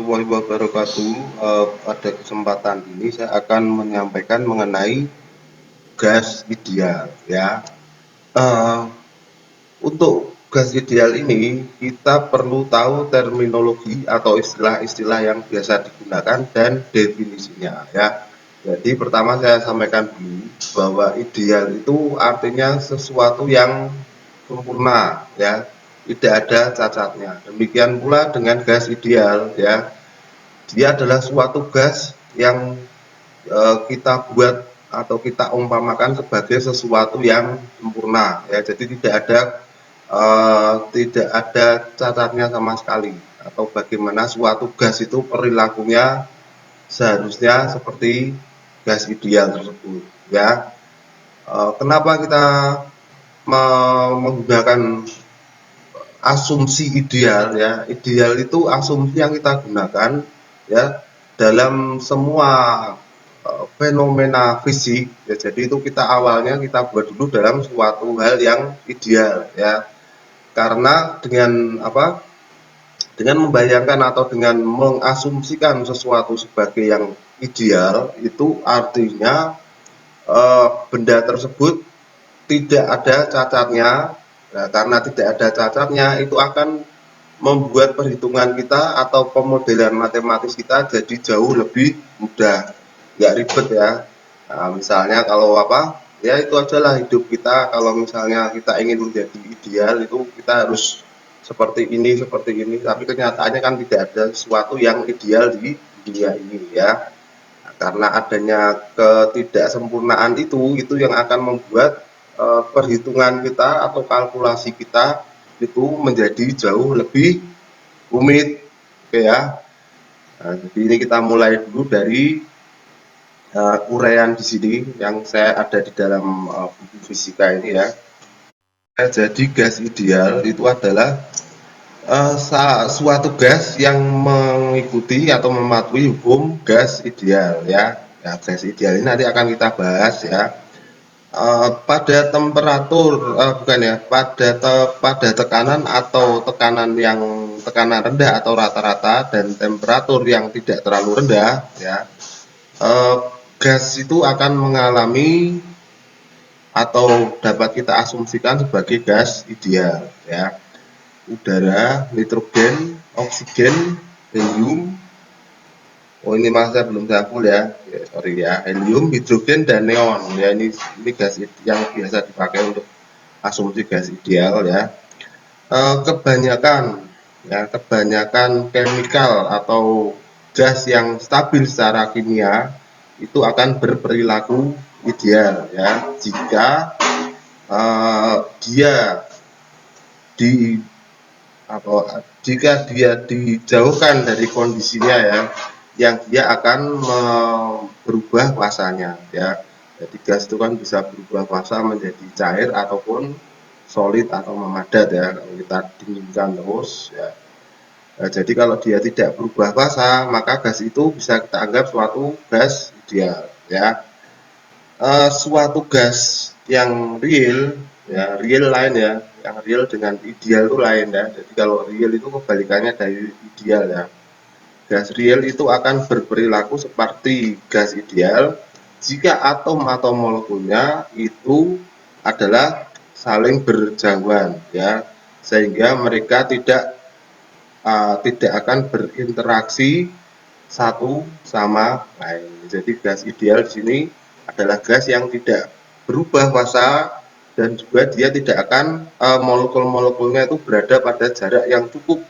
warahmatullahi wabarakatuh. Pada kesempatan ini saya akan menyampaikan mengenai gas ideal ya. Eh, untuk gas ideal ini kita perlu tahu terminologi atau istilah-istilah yang biasa digunakan dan definisinya ya. Jadi pertama saya sampaikan dulu bahwa ideal itu artinya sesuatu yang sempurna ya, tidak ada cacatnya. Demikian pula dengan gas ideal ya, dia adalah suatu gas yang kita buat atau kita umpamakan sebagai sesuatu yang sempurna ya, jadi tidak ada cacatnya sama sekali, atau bagaimana suatu gas itu perilakunya seharusnya seperti gas ideal tersebut ya. Kenapa kita menggunakan asumsi ideal ya? Ideal itu asumsi yang kita gunakan ya dalam semua fenomena fisik ya. Jadi itu kita awalnya kita buat dulu dalam suatu hal yang ideal ya, karena dengan apa, dengan membayangkan atau dengan mengasumsikan sesuatu sebagai yang ideal itu artinya benda tersebut tidak ada cacatnya. Nah, karena tidak ada cacatnya itu akan membuat perhitungan kita atau pemodelan matematis kita jadi jauh lebih mudah, nggak ribet ya. Nah, misalnya kalau apa ya, itu adalah hidup kita, kalau misalnya kita ingin menjadi ideal itu kita harus seperti ini, tapi kenyataannya kan tidak ada sesuatu yang ideal di dunia ini ya. Nah, karena adanya ketidaksempurnaan itu yang akan membuat perhitungan kita atau kalkulasi kita itu menjadi jauh lebih rumit, oke ya. Nah, jadi ini kita mulai dulu dari uraian di sini yang saya ada di dalam buku fisika ini ya. Jadi gas ideal itu adalah suatu gas yang mengikuti atau mematuhi hukum gas ideal ya. Ya, gas ideal ini nanti akan kita bahas ya. Pada temperatur bukan ya, pada tekanan atau tekanan rendah atau rata-rata dan temperatur yang tidak terlalu rendah ya, gas itu akan mengalami atau dapat kita asumsikan sebagai gas ideal ya. Udara, nitrogen, oksigen, helium. Oh, ini masa belum saya full ya, sorry ya. Helium, hidrogen, dan neon ya, ini gas yang biasa dipakai untuk asumsi gas ideal ya. Kebanyakan chemical atau gas yang stabil secara kimia itu akan berperilaku ideal ya jika dia dijauhkan dari kondisinya ya, yang dia akan berubah fasanya ya. Jadi gas itu kan bisa berubah fasa menjadi cair ataupun solid atau memadat ya, kalau kita dinginkan terus ya. Nah, jadi kalau dia tidak berubah fasa, maka gas itu bisa kita anggap suatu gas ideal ya. Suatu gas yang real ya, real lain ya, yang real dengan ideal itu lain ya. Jadi kalau real itu kebalikannya dari ideal ya. Gas real itu akan berperilaku seperti gas ideal jika atom atau molekulnya itu adalah saling berjauhan ya, sehingga mereka tidak akan berinteraksi satu sama lain. Jadi gas ideal di sini adalah gas yang tidak berubah fasa dan juga dia tidak akan molekul-molekulnya itu berada pada jarak yang cukup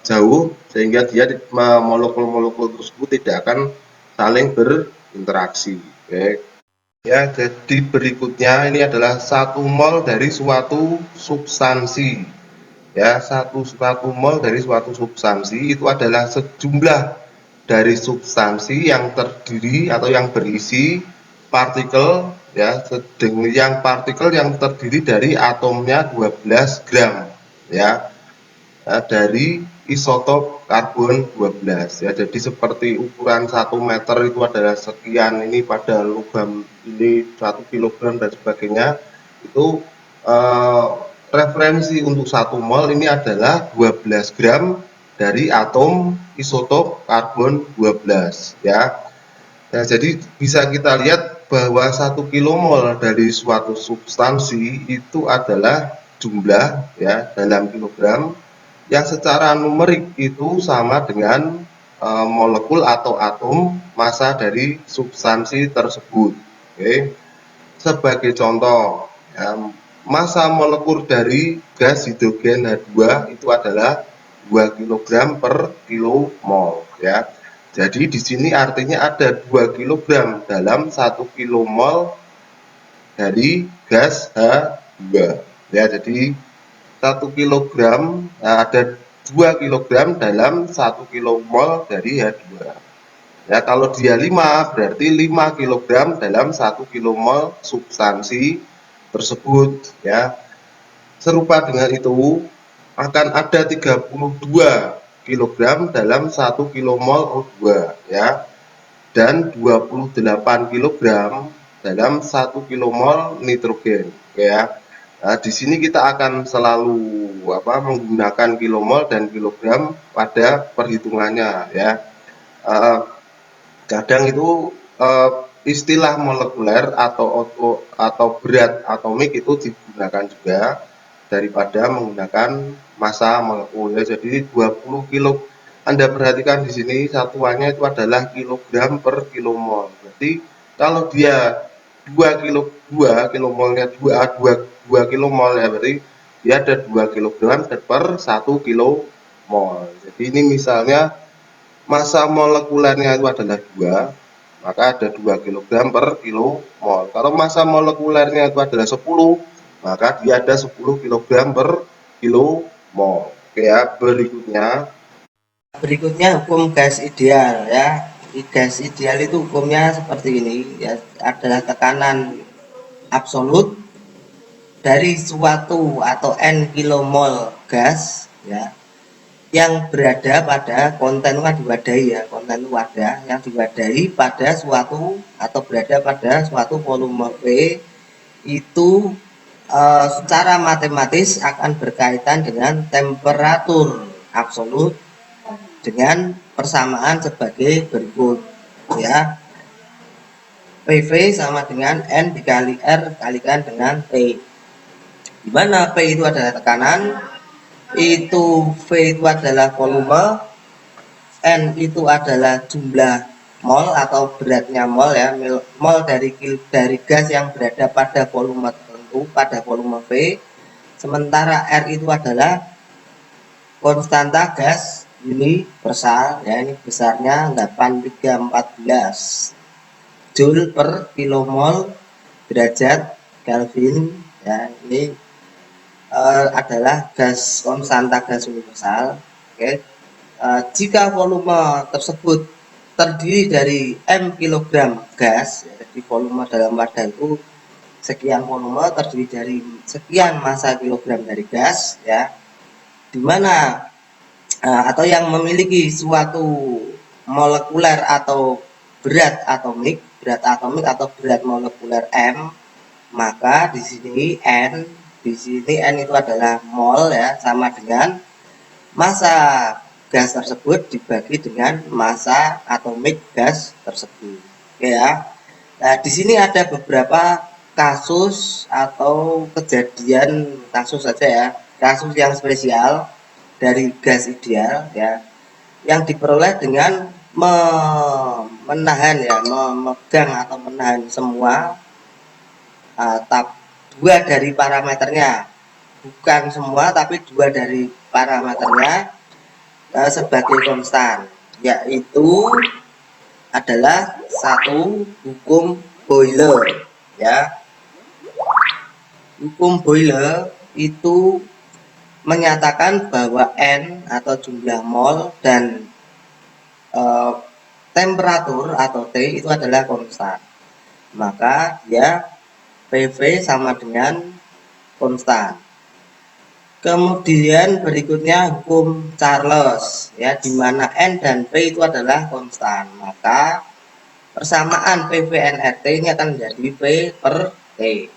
jauh, sehingga dia molekul-molekul tersebut tidak akan saling berinteraksi. Oke. Ya, jadi berikutnya ini adalah 1 mol dari suatu substansi. Ya, satu mol dari suatu substansi itu adalah sejumlah dari substansi yang terdiri atau yang berisi partikel ya, yang partikel yang terdiri dari atomnya 12 gram ya, dari isotop karbon 12 ya. Jadi seperti ukuran 1 meter itu adalah sekian ini pada lubang ini 1 kilogram dan sebagainya, itu referensi untuk 1 mol ini adalah 12 gram dari atom isotop karbon 12 ya. Nah, jadi bisa kita lihat bahwa 1 kilomol dari suatu substansi itu adalah jumlah ya dalam kilogram yang secara numerik itu sama dengan molekul atau atom massa dari substansi tersebut. Oke. Sebagai contoh, ya, massa molekul dari gas hidrogen H2 itu adalah 2 kg per kilomol ya. Jadi di sini artinya ada 2 kg dalam 1 kilomol dari gas H2 ya. Jadi 1 kilogram ada 2 kilogram dalam 1 kilomol dari H2. Ya, kalau dia 5 berarti 5 kilogram dalam 1 kilomol substansi tersebut ya. Serupa dengan itu akan ada 32 kilogram dalam 1 kilomol O2 ya, dan 28 kilogram dalam 1 kilomol nitrogen ya. Nah, di sini kita akan selalu menggunakan kilomol dan kilogram pada perhitungannya ya. Kadang itu istilah molekuler atau berat atomik itu digunakan juga daripada menggunakan massa molekul ya. Jadi 20 kilo, Anda perhatikan di sini satuannya itu adalah kilogram per kilomol. Berarti kalau dia 2 kilomolnya 2 kilomol ya, berarti dia ada 2 kilogram per 1 kilomol. Jadi ini misalnya massa molekulernya itu adalah 2, maka ada 2 kg per kilomol. Kalau massa molekulernya itu adalah 10, maka dia ada 10 kg per kilomol. Oke ya, Berikutnya hukum gas ideal ya. Gas ideal itu hukumnya seperti ini ya, adalah tekanan absolut dari suatu atau n kilomol gas ya yang berada pada konten diwadahi ya, konten wadah yang diwadahi pada suatu atau berada pada suatu volume V itu secara matematis akan berkaitan dengan temperatur absolut dengan persamaan sebagai berikut ya. PV sama dengan N dikali R kalikan dengan T, di mana P itu adalah tekanan, itu V itu adalah volume, N itu adalah jumlah mol atau beratnya mol ya, mol dari gas yang berada pada volume tertentu pada volume V, sementara R itu adalah konstanta gas universal ya, ini besarnya 8314 Joule per kilomol derajat Kelvin ya. Ini adalah gas konstanta gas universal. Oke. Jika volume tersebut terdiri dari m kilogram gas ya, jadi volume dalam wadah itu sekian volume terdiri dari sekian massa kilogram dari gas ya, dimana atau yang memiliki suatu molekuler atau berat atomik atau berat molekuler M, maka di sini N itu adalah mol ya, sama dengan massa gas tersebut dibagi dengan massa atomik gas tersebut. Oke ya. Nah, di sini ada beberapa kasus atau kejadian kasus saja ya, kasus yang spesial dari gas ideal ya, yang diperoleh dengan memegang atau menahan semua dua dari parameternya, bukan semua tapi dua dari parameternya sebagai konstan, yaitu adalah satu hukum Boyle ya. Hukum Boyle itu menyatakan bahwa N atau jumlah mol dan temperatur atau T itu adalah konstan, maka dia PV sama dengan konstan. Kemudian berikutnya hukum Charles ya, di mana N dan P itu adalah konstan, maka persamaan PV/NRT ini akan menjadi V per T.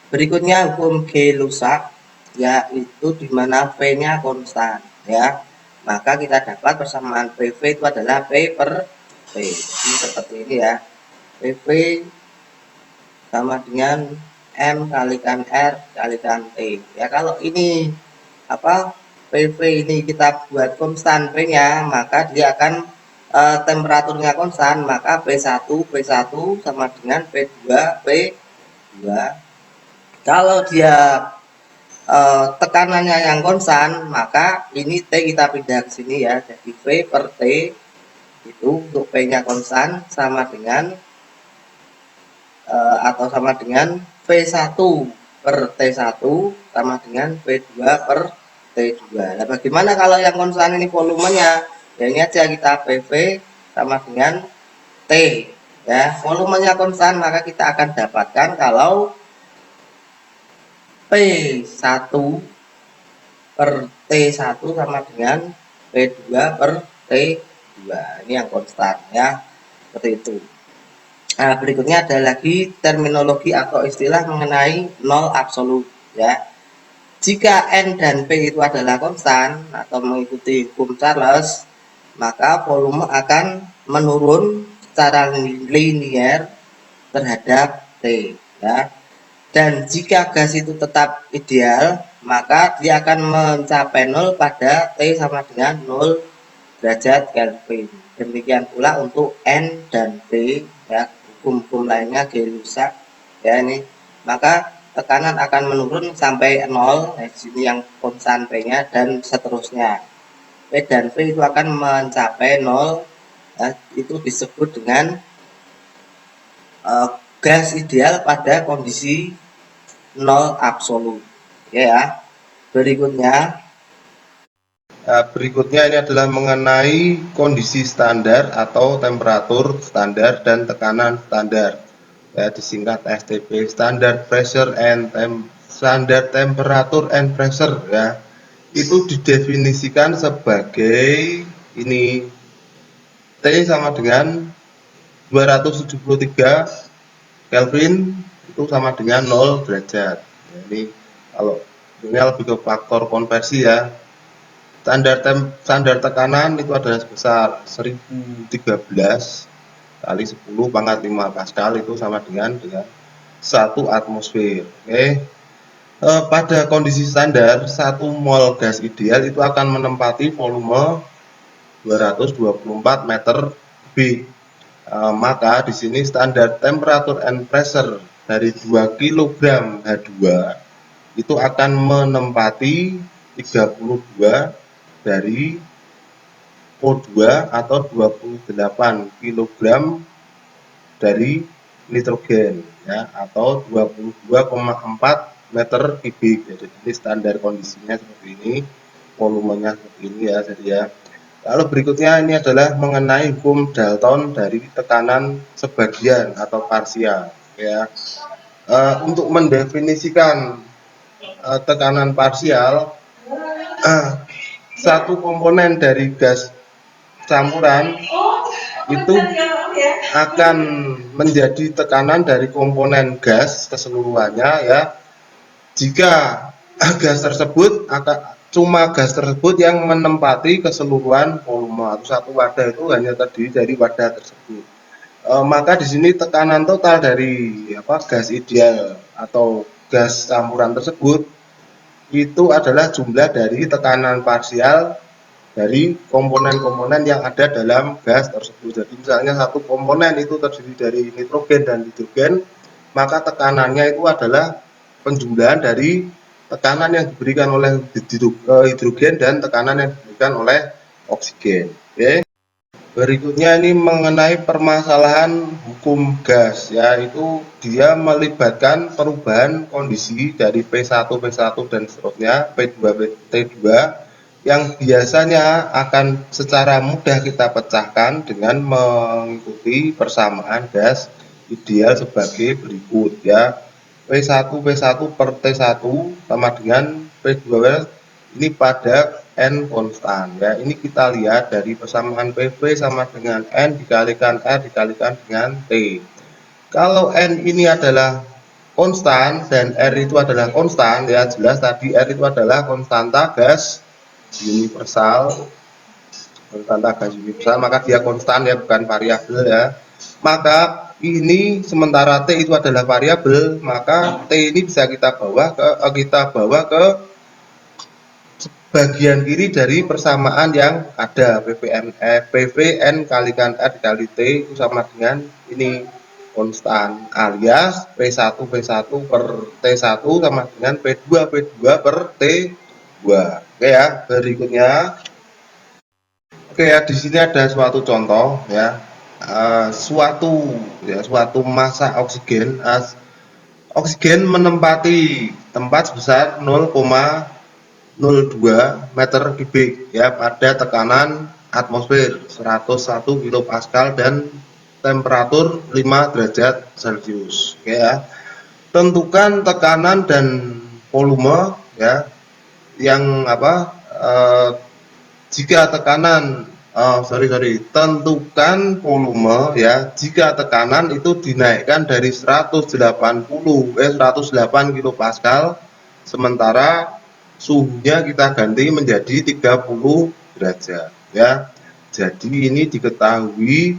Berikutnya hukum Gay-Lussac, yaitu di mana V-nya konstan ya. maka kita dapat persamaan PV itu adalah P per T. Ini seperti ini ya, PV sama dengan M kalikan R kalikan T ya. Kalau ini PV ini kita buat konstan P nya, maka dia akan temperaturnya konstan, maka P1 sama dengan P2 P2. Kalau dia tekanannya yang konstan, maka ini T kita pindah ke sini ya, jadi V per T itu untuk P nya konstan sama dengan atau sama dengan P1 per T1 sama dengan P2 per T2. Nah, bagaimana kalau yang konstan ini volumenya? Ya ini aja, kita PV sama dengan T ya, volumenya konstan, maka kita akan dapatkan kalau P1 per T1 sama dengan P2 per T2. Ini yang konstan ya, seperti itu. Nah, berikutnya ada lagi terminologi atau istilah mengenai nol absolut ya. Jika N dan P itu adalah konstan atau mengikuti hukum Charles, maka volume akan menurun secara linier terhadap T ya. Dan jika gas itu tetap ideal, maka dia akan mencapai 0 pada T sama dengan 0 derajat Kelvin. Demikian pula untuk N dan P ya, hukum-hukum lainnya Gay-Lussac ya ini. Maka tekanan akan menurun sampai 0, di sini yang konstan P-nya, dan seterusnya. P dan V itu akan mencapai 0, ya, itu disebut dengan gas ideal pada kondisi 0 absolut. Ya, berikutnya ini adalah mengenai kondisi standar atau temperatur standar dan tekanan standar. Ya, disingkat STP, Standard Pressure and Standard Temperature and Pressure ya. Itu didefinisikan sebagai ini, T sama dengan 273 Kelvin itu sama dengan 0 derajat. Jadi kalau ini lebih ke faktor konversi ya. Standar tekanan itu adalah sebesar 1013 kali 10 pangkat 5 Pascal, itu sama dengan 1 atmosfer. Oke. Pada kondisi standar, 1 mol gas ideal itu akan menempati volume 224 meter kubik. Maka di sini standar temperature and pressure dari 2 kg H2 itu akan menempati 32 dari O2 atau 28 kg dari nitrogen ya, atau 22,4 meter kubik. Jadi ini standar kondisinya seperti ini, volumenya seperti ini ya. Jadi ya. Lalu berikutnya ini adalah mengenai hukum Dalton dari tekanan sebagian atau parsial ya. Untuk mendefinisikan tekanan parsial, satu komponen dari gas campuran itu akan menjadi tekanan dari komponen gas keseluruhannya ya. Jika gas tersebut cuma gas tersebut yang menempati keseluruhan volume, atau satu wadah itu hanya terdiri dari wadah tersebut. Maka di sini tekanan total dari gas ideal atau gas campuran tersebut itu adalah jumlah dari tekanan parsial dari komponen-komponen yang ada dalam gas tersebut. Jadi misalnya satu komponen itu terdiri dari nitrogen dan hidrogen, maka tekanannya itu adalah penjumlahan dari tekanan yang diberikan oleh hidrogen dan tekanan yang diberikan oleh oksigen. Oke. Berikutnya ini mengenai permasalahan hukum gas, yaitu dia melibatkan perubahan kondisi dari P1 dan seterusnya, P2 T2, yang biasanya akan secara mudah kita pecahkan dengan mengikuti persamaan gas ideal sebagai berikut ya. P1 per T1 sama dengan P2 ini pada N konstan ya. Ini kita lihat dari persamaan PV sama dengan N dikalikan R dikalikan dengan T. Kalau N ini adalah konstan dan R itu adalah konstan ya, jelas tadi R itu adalah konstanta gas universal konstanta gas universal, maka dia konstan ya, bukan variabel ya. Maka ini sementara T itu adalah variabel, maka T ini bisa kita bawa ke bagian kiri dari persamaan yang ada. PVN kalikan R dikali T itu sama dengan ini konstan, alias P1 per T1 sama dengan P2 per T2. Oke ya, berikutnya. Oke ya, di sini ada suatu contoh ya. Suatu massa oksigen, oksigen menempati tempat sebesar 0,02 meter kubik ya pada tekanan atmosfer 101 kilopascal dan temperatur 5 derajat Celcius. Oke ya. Tentukan tekanan dan volume ya yang jika tekanan tentukan volume ya jika tekanan itu dinaikkan dari 108 kilopascal, sementara suhunya kita ganti menjadi 30 derajat ya. Jadi ini diketahui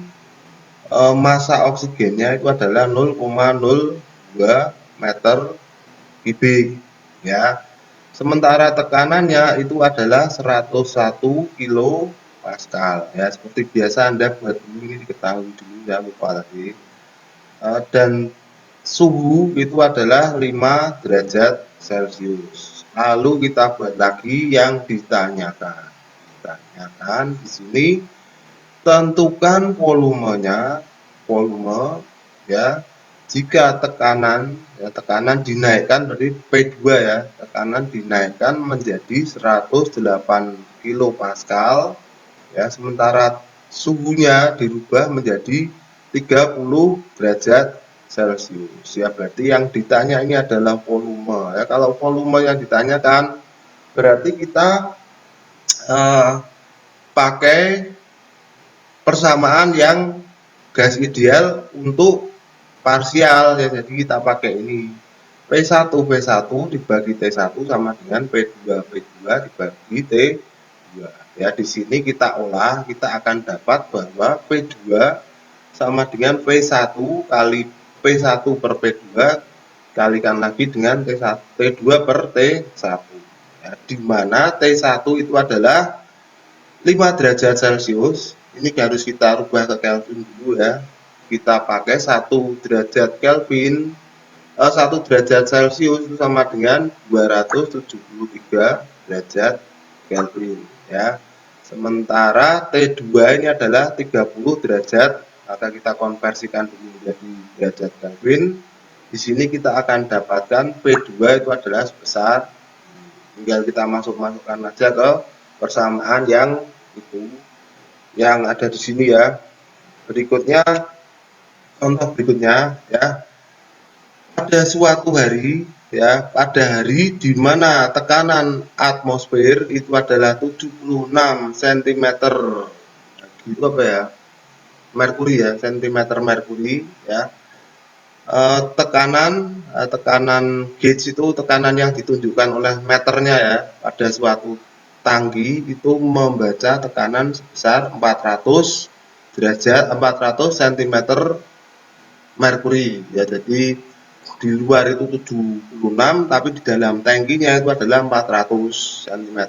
massa oksigennya itu adalah 0,02 meter kubik ya. Sementara tekanannya itu adalah 101 kilopascal ya. Seperti biasa Anda buat dulu, ini diketahui dulu ya, lupa lagi. Dan suhu itu adalah 5 derajat Celcius. Lalu kita buat lagi yang ditanyakan. Di sini tentukan volumenya, ya. Jika tekanan dinaikkan dari P2 ya, tekanan dinaikkan menjadi 108 kilopascal ya, sementara suhunya dirubah menjadi 30 derajat Celcius ya. Berarti yang ditanya ini adalah volume ya. Kalau volume yang ditanyakan berarti kita pakai persamaan yang gas ideal untuk parsial ya. Jadi kita pakai ini P1 dibagi T1 sama dengan P2 dibagi T2 ya. Di sini kita olah, kita akan dapat bahwa P2 sama dengan P1 kali P1 per P2 kalikan lagi dengan T2 per T1 ya, di mana T1 itu adalah 5 derajat Celcius. Ini harus kita rubah ke Kelvin dulu ya. Kita pakai 1 derajat Kelvin, 1 derajat Celcius itu sama dengan 273 derajat Kelvin ya. Sementara T2 ini adalah 30 derajat, maka kita konversikan dulu menjadi derajat Kelvin. Di sini kita akan dapatkan P2 itu adalah sebesar, tinggal kita masukkan aja ke persamaan yang itu yang ada di sini ya. Berikutnya, contoh berikutnya ya, pada suatu hari ya, pada hari di mana tekanan atmosfer itu adalah 76 cm gitu apa ya, merkuri ya, centimeter merkuri ya. Tekanan gauge itu tekanan yang ditunjukkan oleh meternya ya, pada suatu tangki itu membaca tekanan sebesar 400 cm merkuri ya. Jadi di luar itu 76, tapi di dalam tangkinya itu adalah 400 cm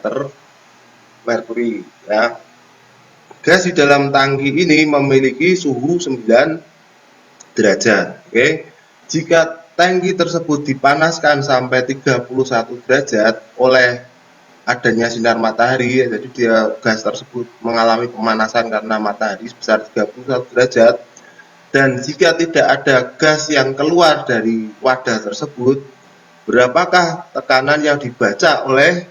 merkuri ya. Gas di dalam tangki ini memiliki suhu 9 derajat. Oke. Jika tangki tersebut dipanaskan sampai 31 derajat oleh adanya sinar matahari, jadi gas tersebut mengalami pemanasan karena matahari sebesar 31 derajat, dan jika tidak ada gas yang keluar dari wadah tersebut, berapakah tekanan yang dibaca oleh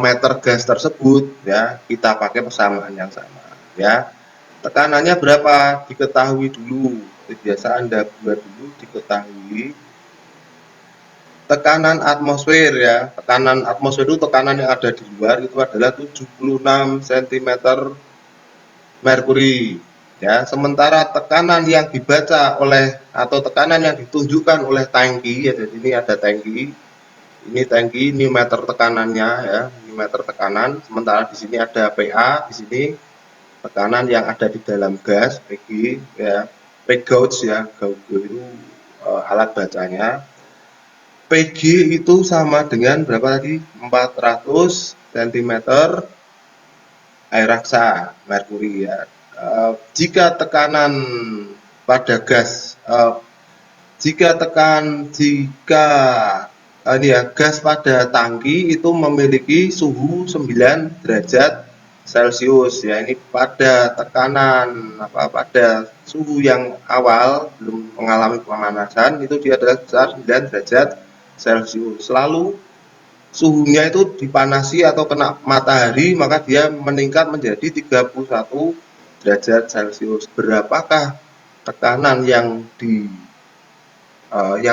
meter gas tersebut ya. Kita pakai persamaan yang sama ya. Tekanannya berapa diketahui dulu, biasa Anda buat dulu, diketahui tekanan atmosfer ya. Tekanan atmosfer itu tekanan yang ada di luar itu adalah 76 cm merkuri ya. Sementara tekanan yang dibaca oleh atau tekanan yang ditunjukkan oleh tangki ya, jadi ini ada tangki, ini meter tekanannya ya, ini meter tekanan. Sementara di sini ada PA, di sini tekanan yang ada di dalam gas PG ya, gauge ya, gauge itu alat bacanya. PG itu sama dengan berapa tadi? 400 cm air raksa merkuri ya. Jika tekanan pada gas jika ini ya, gas pada tangki itu memiliki suhu 9 derajat Celcius ya. Ini pada tekanan pada suhu yang awal belum mengalami pemanasan itu dia adalah sebesar 9 derajat Celcius. Lalu suhunya itu dipanasi atau kena matahari maka dia meningkat menjadi 31 derajat Celcius. Berapakah tekanan yang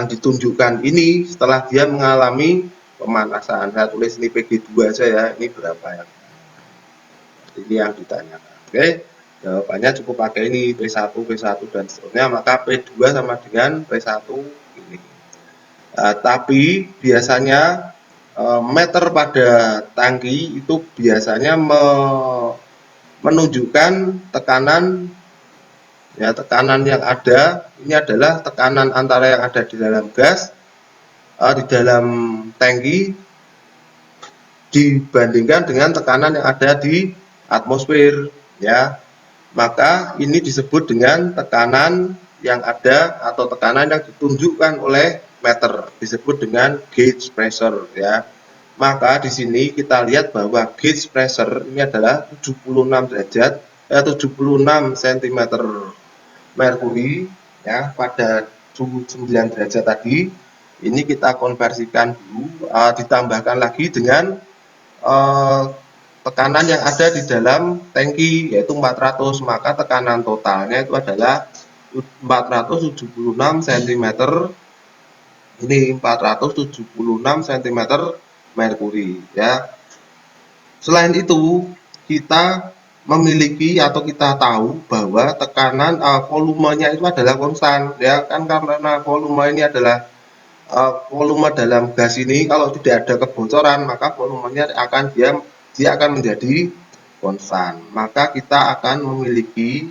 ditunjukkan ini setelah dia mengalami pemanasan? Saya tulis ini PG2 aja ya, ini berapa ya? Ini yang ditanyakan. Oke, jawabannya cukup pakai ini P1, P1 dan seterusnya, maka P2 sama dengan P1 ini. Tapi biasanya meter pada tangki itu biasanya menunjukkan tekanan ya, tekanan yang ada ini adalah tekanan antara yang ada di dalam gas di dalam tangki dibandingkan dengan tekanan yang ada di atmosfer ya. Maka ini disebut dengan tekanan yang ada atau tekanan yang ditunjukkan oleh meter, disebut dengan gauge pressure ya. Maka di sini kita lihat bahwa gauge pressure ini adalah 76 derajat 76 cm merkuri ya pada suhu 9 derajat tadi. Ini kita konversikan dulu, ditambahkan lagi dengan tekanan yang ada di dalam tangki yaitu 400, maka tekanan totalnya itu adalah 476 cm. Ini 476 cm merkuri ya. Selain itu kita memiliki atau kita tahu bahwa tekanan volumenya itu adalah konstan ya kan, karena volume ini adalah volume dalam gas ini kalau tidak ada kebocoran maka volumenya dia akan menjadi konstan. Maka kita akan memiliki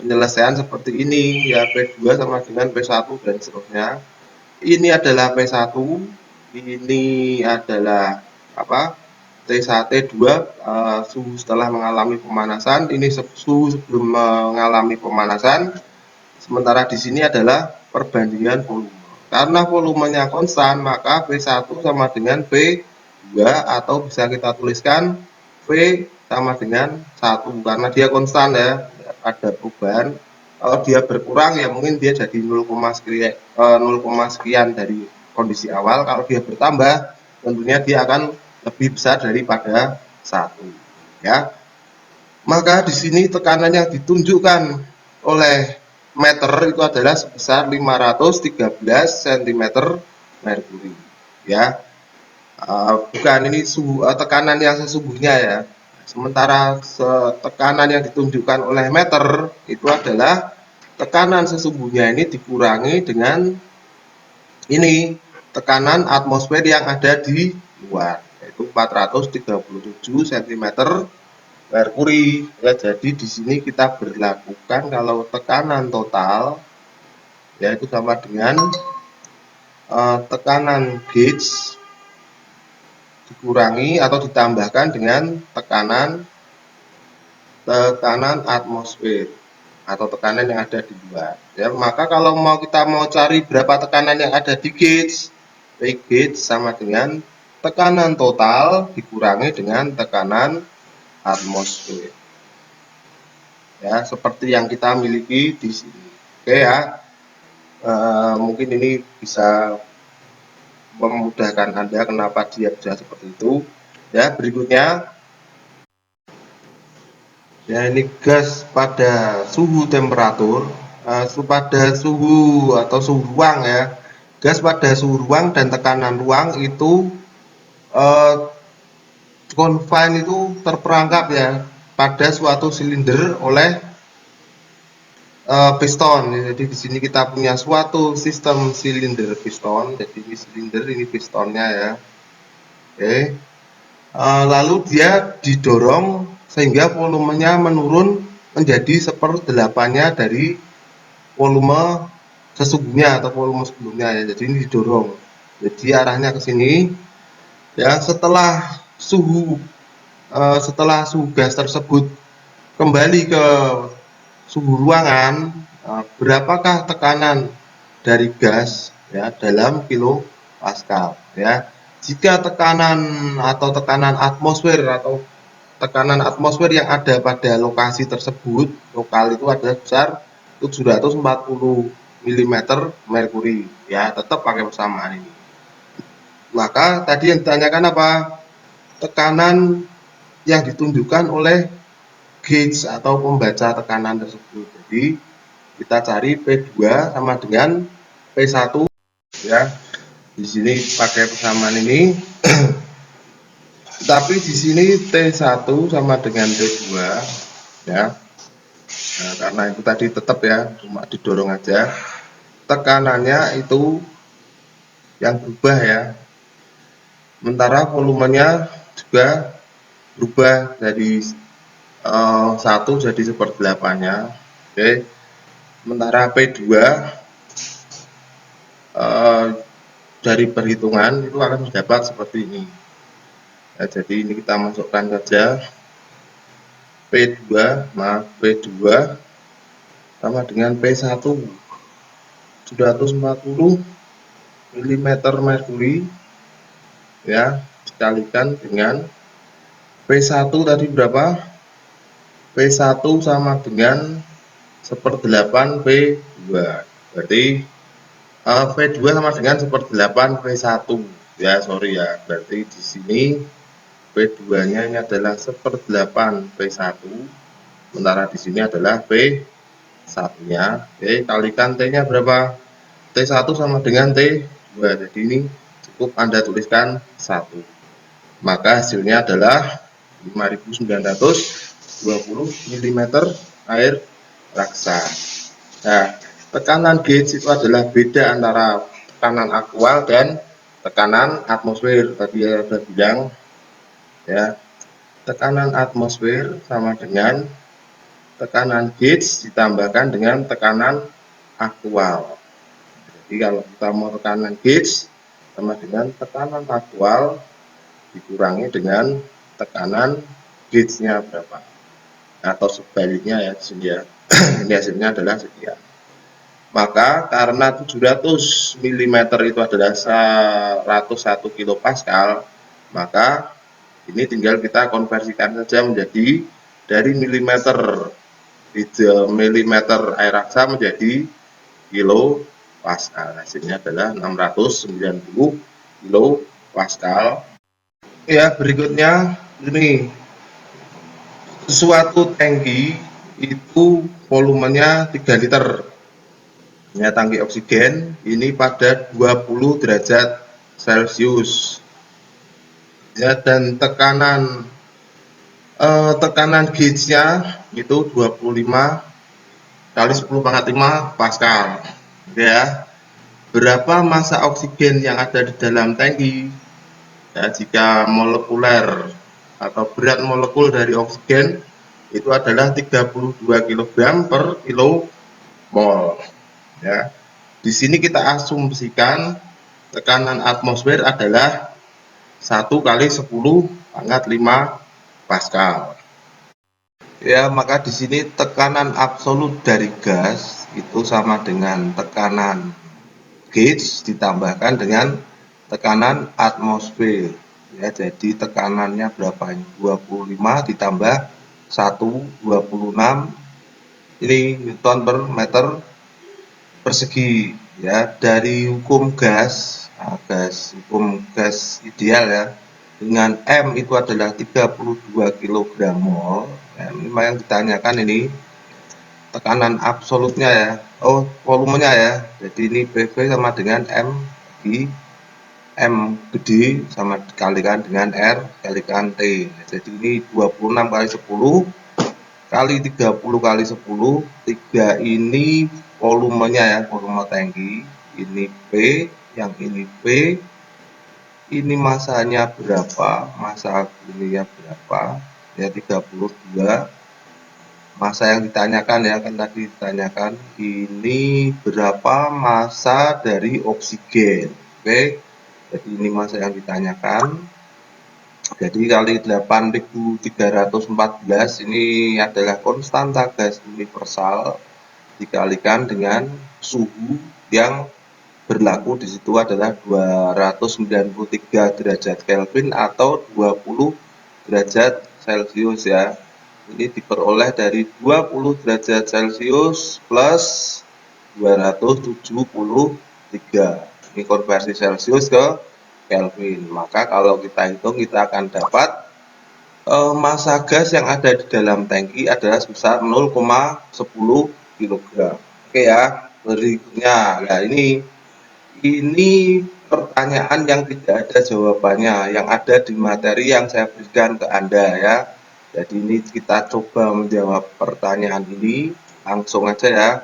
penyelesaian seperti ini ya, P2 sama dengan P1 dan seterusnya. Ini adalah P1, ini adalah T2 suhu setelah mengalami pemanasan, ini suhu sebelum mengalami pemanasan. Sementara di sini adalah perbandingan volume. Karena volumenya konstan, maka P1 sama dengan P2 atau bisa kita tuliskan V sama dengan 1 karena dia konstan ya, ada perubahan. Kalau dia berkurang ya mungkin dia jadi 0, sekian dari kondisi awal. Kalau dia bertambah tentunya dia akan lebih besar daripada 1 ya. Maka di sini tekanan yang ditunjukkan oleh meter itu adalah sebesar 513 cm merkuri ya. Bukan ini tekanan yang sesungguhnya ya. Sementara tekanan yang ditunjukkan oleh meter itu adalah tekanan sesungguhnya ini dikurangi dengan ini tekanan atmosfer yang ada di luar yaitu 437 cm merkuri ya. Jadi di sini kita berlakukan kalau tekanan total yaitu sama dengan tekanan gauge dikurangi atau ditambahkan dengan tekanan atmosfer atau tekanan yang ada di luar ya. Maka kalau kita mau cari berapa tekanan yang ada di gauge, gauge sama dengan tekanan total dikurangi dengan tekanan atmosfer ya, seperti yang kita miliki di sini. Oke ya, mungkin ini bisa memudahkan Anda kenapa dia bisa seperti itu ya. Berikutnya ya, ini gas pada suhu temperatur pada suhu atau suhu ruang ya. Gas pada suhu ruang dan tekanan ruang itu confine itu terperangkap ya pada suatu silinder oleh piston. Jadi di sini kita punya suatu sistem silinder piston. Jadi ini silinder, ini pistonnya ya. Oke. Lalu dia didorong sehingga volumenya menurun menjadi 1/8-nya dari volume sesungguhnya atau volume sebelumnya ya. Jadi ini didorong. Jadi arahnya ke sini ya. Setelah suhu gas tersebut kembali ke suhu ruangan, berapakah tekanan dari gas ya dalam kilopascal ya. Jika tekanan atmosfer yang ada pada lokasi tersebut, lokal itu adalah sebesar 740 mm merkuri ya, tetap pakai persamaan ini. Maka tadi yang ditanyakan apa? Tekanan yang ditunjukkan oleh gauge atau pembaca tekanan tersebut. Jadi kita cari P2 sama dengan P1 ya. Di sini pakai persamaan ini. Tapi di sini T1 sama dengan T2 ya. Nah, karena itu tadi tetap ya, cuma didorong aja. Tekanannya itu yang berubah ya. Sementara volumenya juga berubah dari 1 jadi 1/8-nya. Oke. Sementara P2 dari perhitungan itu akan dapat seperti ini. Ya, jadi ini kita masukkan saja P2 sama dengan P1 740 mm merkuri ya, dikalikan dengan P1 tadi berapa? P1 sama dengan 1/8 P2. Berarti P2 sama dengan 1/8 P1 ya, sorry ya. Berarti di sini P2-nya ini adalah 1/8 P1, sementara di sini adalah P1-nya. Oke, kalikan T-nya berapa? T1 sama dengan T2. Jadi ini cukup Anda tuliskan 1. Maka hasilnya adalah 5920 mm air raksa. Nah, tekanan gauge itu adalah beda antara tekanan aktual dan tekanan atmosfer. Tadi ya sudah bilang ya, tekanan atmosfer sama dengan tekanan gauge ditambahkan dengan tekanan aktual. Jadi kalau kita mau tekanan gauge sama dengan tekanan aktual dikurangi dengan tekanan gauge-nya berapa, atau sebaliknya ya di sini ya. Ini hasilnya adalah sekian. Maka karena 700 mm itu adalah 101 kilopascal, maka ini tinggal kita konversikan saja menjadi dari milimeter air raksa menjadi kilopascal. Hasilnya adalah 690 kilopascal. Ya, berikutnya ini suatu tangki itu volumenya 3 liter. Ya, tangki oksigen ini pada 20 derajat Celcius. Ya, dan tekanan gauge-nya itu 25 kali 10⁻5 Pascal. Ya, berapa massa oksigen yang ada di dalam tangki? Ya, jika molekuler atau berat molekul dari oksigen itu adalah 32 kg per kilomol. Ya, di sini kita asumsikan tekanan atmosfer adalah 1 kali 10⁻5 Pascal. Ya, maka di sini tekanan absolut dari gas itu sama dengan tekanan gauge ditambahkan dengan tekanan atmosfer. Ya, jadi tekanannya berapa ini? 25 ditambah 1, 26. Ini Newton per meter persegi. Ya, dari hukum gas, hukum gas ideal ya, dengan M itu adalah 32 kg mol. Ya, memang yang ditanyakan ini tekanan absolutnya ya, volumenya ya. Jadi ini PV sama dengan M di M gede sama dikalikan dengan R kalikan T. Jadi ini 26 kali 10 kali 30 kali 10. 3 ini volumenya ya, volume tangki. Ini P, yang ini P. Ini masanya berapa? Massa ininya berapa? ya 32. Masa yang ditanyakan ya, kan tadi ditanyakan ini berapa massa dari oksigen. Oke, jadi ini masa yang ditanyakan. Jadi kali 8.314 ini adalah konstanta gas universal dikalikan dengan suhu yang berlaku di situ adalah 293 derajat Kelvin atau 20 derajat Celcius ya. Ini diperoleh dari 20 derajat Celcius plus 273. Ini konversi Celcius ke Kelvin. Maka kalau kita hitung kita akan dapat massa gas yang ada di dalam tangki adalah sebesar 0,10 kg. Oke ya, berikutnya. Nah, ini pertanyaan yang tidak ada jawabannya, yang ada di materi yang saya berikan ke Anda ya. Jadi ini kita coba menjawab pertanyaan ini langsung aja ya.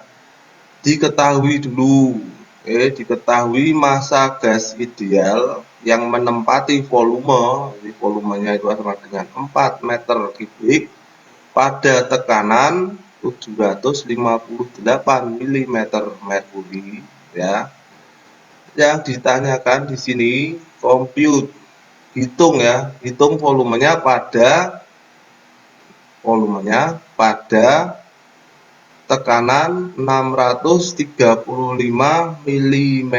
Diketahui dulu, diketahui massa gas ideal yang menempati volume, jadi volumenya itu sama dengan 4 meter kubik pada tekanan 758 mm merkuri ya. Yang ditanyakan di sini compute, hitung ya, hitung volumenya pada tekanan 635 mm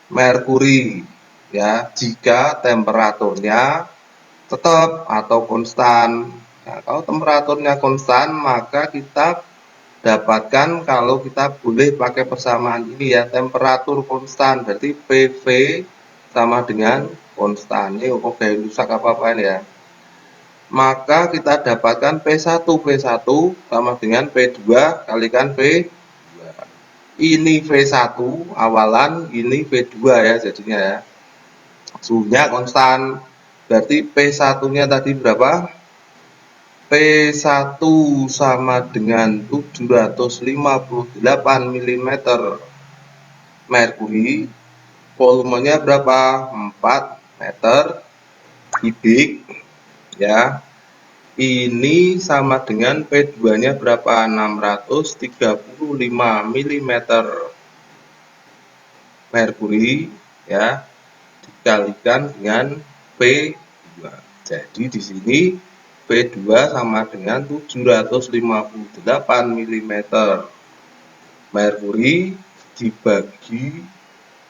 merkuri ya, jika temperaturnya tetap atau konstan. Nah, kalau temperaturnya konstan maka kita dapatkan kalau kita boleh pakai persamaan ini ya, temperatur konstan berarti PV sama dengan konstan. Ini gaya rusak apa-apaan ya. Maka kita dapatkan P1 sama dengan P2 kalikan V2. Ini V1 awalan, ini V2 ya jadinya ya. Suhunya konstan. Berarti P1-nya tadi berapa? P1 sama dengan 758 mm merkuri, volumenya berapa? 4 meter kubik ya. Ini sama dengan P2-nya berapa? 635 mm merkuri ya, dikalikan dengan P2. Jadi di sini P2 sama dengan 758 mm merkuri dibagi,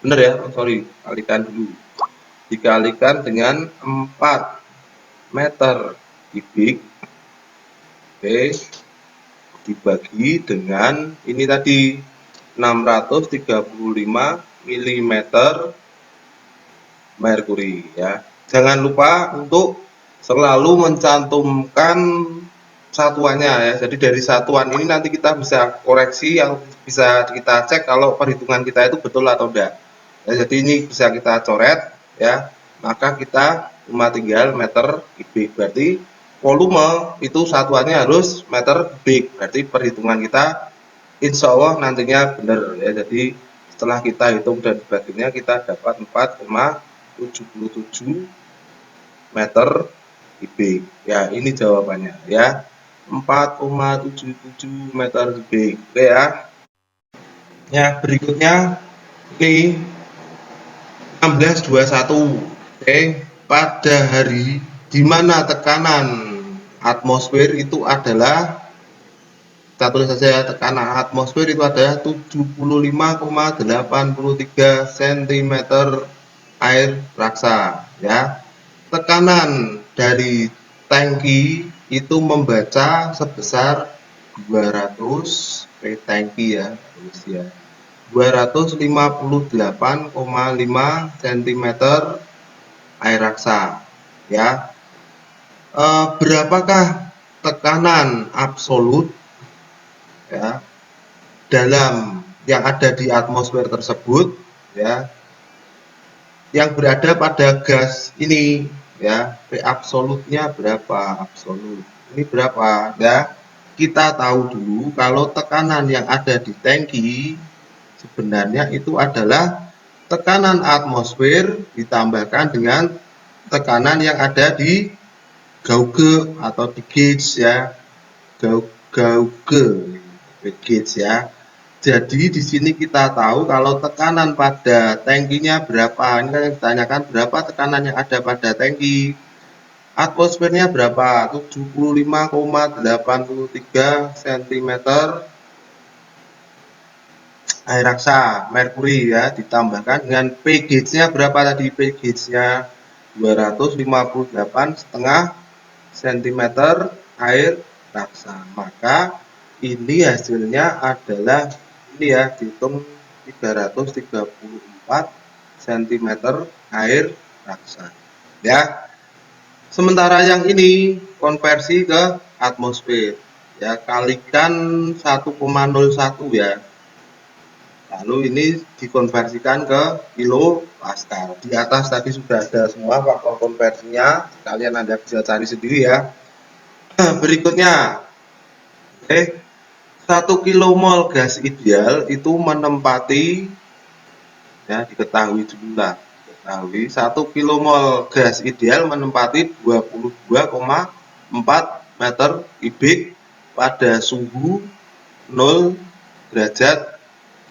bener ya, kalikan dulu, dikalikan dengan 4 meter kubik, oke, dibagi dengan ini tadi 635 mm merkuri ya. Jangan lupa untuk selalu mencantumkan satuannya ya. Jadi dari satuan ini nanti kita bisa koreksi, yang bisa kita cek kalau perhitungan kita itu betul atau tidak. Ya, jadi ini bisa kita coret ya. Maka kita cuma tinggal meter kubik. Berarti volume itu satuannya harus meter kubik. Berarti perhitungan kita insya Allah nantinya benar ya. Jadi setelah kita hitung dan baginya kita dapat 4,77 meter kubik ya. Ini jawabannya ya, 4,77 meter kubik. Oke ya. Ya, berikutnya ini 1621. Oke, pada hari di mana tekanan atmosfer itu adalah, kita tulis saja ya, tekanan atmosfer itu adalah 75,83 cm air raksa ya. Tekanan dari tangki itu membaca sebesar 200 tangki ya, tulis ya, 258,5 cm air raksa ya. Berapakah tekanan absolut ya dalam yang ada di atmosfer tersebut ya, yang berada pada gas ini ya, P absolutnya berapa, absolut ini berapa ya. Kita tahu dulu kalau tekanan yang ada di tangki sebenarnya itu adalah tekanan atmosfer ditambahkan dengan tekanan yang ada di gauge atau di gauge ya, gauge gauge ya. Jadi di sini kita tahu kalau tekanan pada tangkinya berapa. Ini kan yang ditanyakan berapa tekanan yang ada pada tangki. Atmosfernya berapa? 75,83 cm air raksa merkuri ya, ditambahkan dengan P gauge-nya berapa tadi? P gauge-nya 258,5 cm air raksa. Maka ini hasilnya adalah ini ya, dihitung 334 cm air raksa. Ya. Sementara yang ini konversi ke atmosfer. Ya, kalikan 1,01 ya. Lalu ini dikonversikan ke kilo pascal. Di atas tadi sudah ada semua faktor konversinya. Kalian Anda bisa cari sendiri ya. Berikutnya, 1 kmol gas ideal itu menempati, ya diketahui dulu lah. Diketahui 1 kmol gas ideal menempati 22,4 meter kubik pada suhu 0 derajat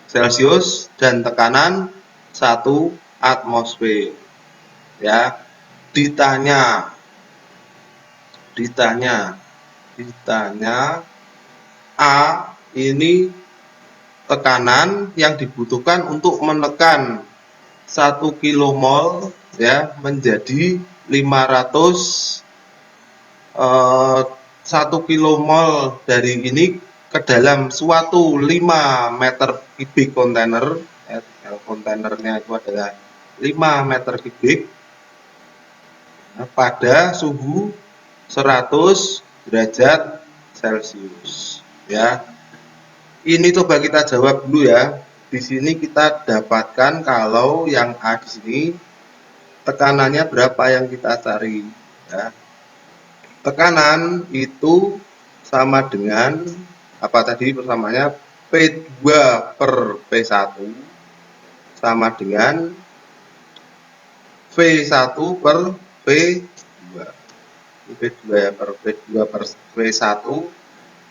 Celcius dan tekanan 1 atmosfer. Ya, ditanya A ini tekanan yang dibutuhkan untuk menekan 1 kmol ya menjadi 1 kmol dari ini ke dalam suatu 5 meter kubik kontainer ya, kontainernya itu adalah 5 meter kubik ya, pada suhu 100 derajat Celcius ya. Ini coba kita jawab dulu ya. Di sini kita dapatkan kalau yang A di sini tekanannya berapa yang kita cari ya. Tekanan itu sama dengan apa tadi persamaannya, P2 per P1 sama dengan V1 per P2. P2 ya, per P2 per P1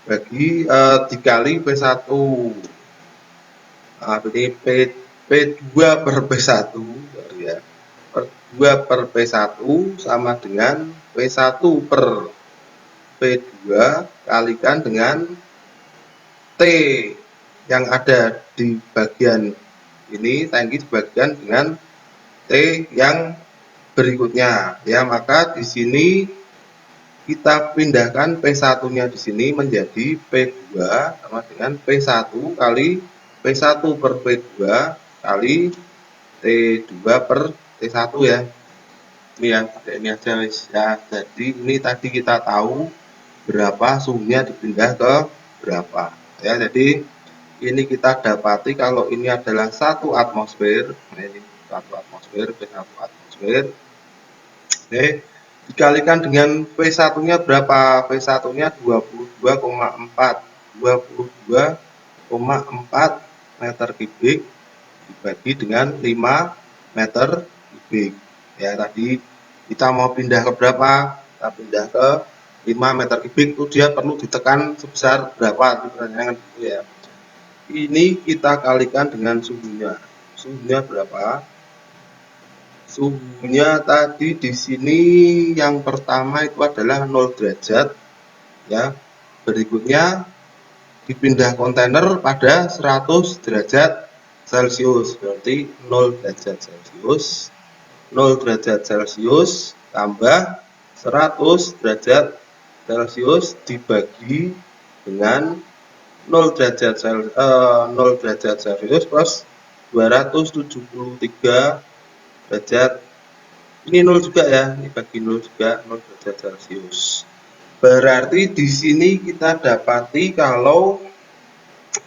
bagi dikali P1. Nah, ini P2 per P1 ya. Per 2 per P1 sama dengan P1 per P2 kalikan dengan T yang ada di bagian ini, tangki dibagikan dengan T yang berikutnya ya. Maka di sini kita pindahkan P1-nya di sini menjadi P2 sama dengan P1 kali P1 per P2 kali T2 per T1 ya. Ini ya, pakai ini aja ya. Jadi ini tadi kita tahu berapa suhunya dipindah ke berapa ya. Jadi ini kita dapati kalau ini adalah 1 atmosfer. Nah, ini 1 atmosfer, P1 atmosfer. Oke, dikalikan dengan P1-nya berapa? P1-nya 22,4 meter kubik dibagi dengan 5 meter kubik. Ya, tadi kita mau pindah ke berapa? Kita pindah ke 5 meter kubik itu dia perlu ditekan sebesar berapa? Pertanyaan gitu ya. Ini kita kalikan dengan suhunya. Suhunya berapa? Suhunya tadi di sini yang pertama itu adalah 0 derajat ya. Berikutnya dipindah kontainer pada 100 derajat Celcius. Berarti 0 derajat Celcius. 0 derajat Celcius tambah 100 derajat Celcius dibagi dengan 0 derajat Celcius plus 273 derajat. Ini 0 juga ya, ini bagi 0 juga, 0 derajat Celcius. Berarti di sini kita dapati kalau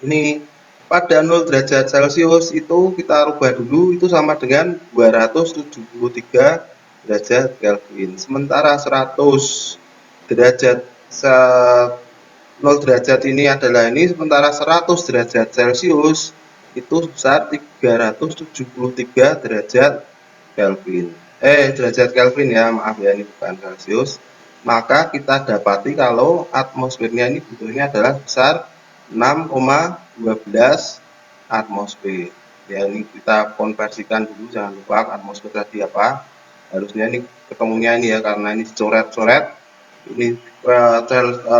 ini pada 0 derajat Celcius itu kita rubah dulu, itu sama dengan 273 derajat Kelvin. Sementara 100 derajat 0 derajat ini adalah ini, sementara 100 derajat Celcius itu sebesar 373 derajat Kelvin. Derajat Kelvin ya, maaf ya, ini bukan Celcius. maka kita dapati kalau atmosfernya ini butuhnya adalah sebesar 6,12 atmosfer. Ya, ini kita konversikan dulu, jangan lupa atmosfer tadi apa. Harusnya ini ketemunya ini ya, karena ini dicoret-coret. Ini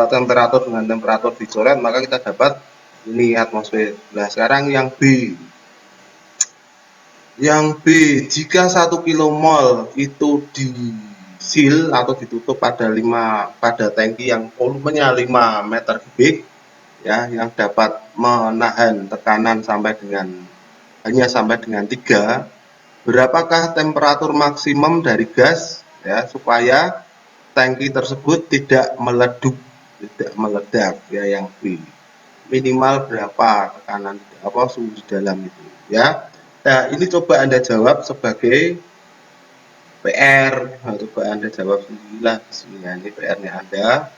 temperatur dengan temperatur dicoret, maka kita dapat ini atmosfer. Nah, sekarang yang B. Yang B, jika 1 kilomol itu disil atau ditutup pada tangki yang volumenya 5 meter kubik, ya, yang dapat menahan tekanan hanya sampai dengan 3, berapakah temperatur maksimum dari gas, ya, supaya tangki tersebut tidak meledak, ya, yang B. Minimal berapa tekanan suhu di dalam itu, ya. Nah, ini coba Anda jawab sebagai PR. Nah, coba Anda jawab sendirilah. Ini PR-nya Anda.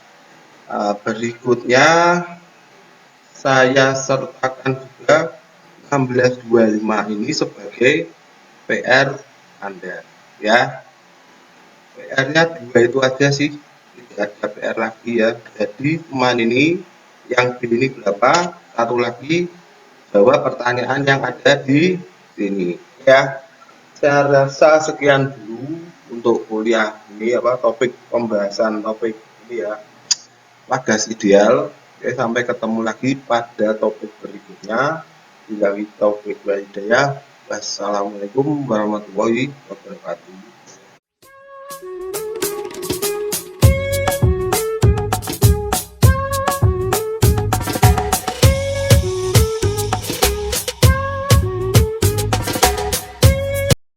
Berikutnya saya sertakan juga 1625 ini sebagai PR Anda, ya. PR-nya 2 itu aja sih, tidak ada PR lagi ya. Jadi cuman ini yang B ini berapa? Satu lagi jawab pertanyaan yang ada di sini, ya. Saya rasa sekian dulu untuk kuliah ini topik pembahasan topik ini ya, gas ideal. Oke, sampai ketemu lagi pada topik berikutnya. Bila taufiq wal hidayah. Wassalamualaikum warahmatullahi wabarakatuh.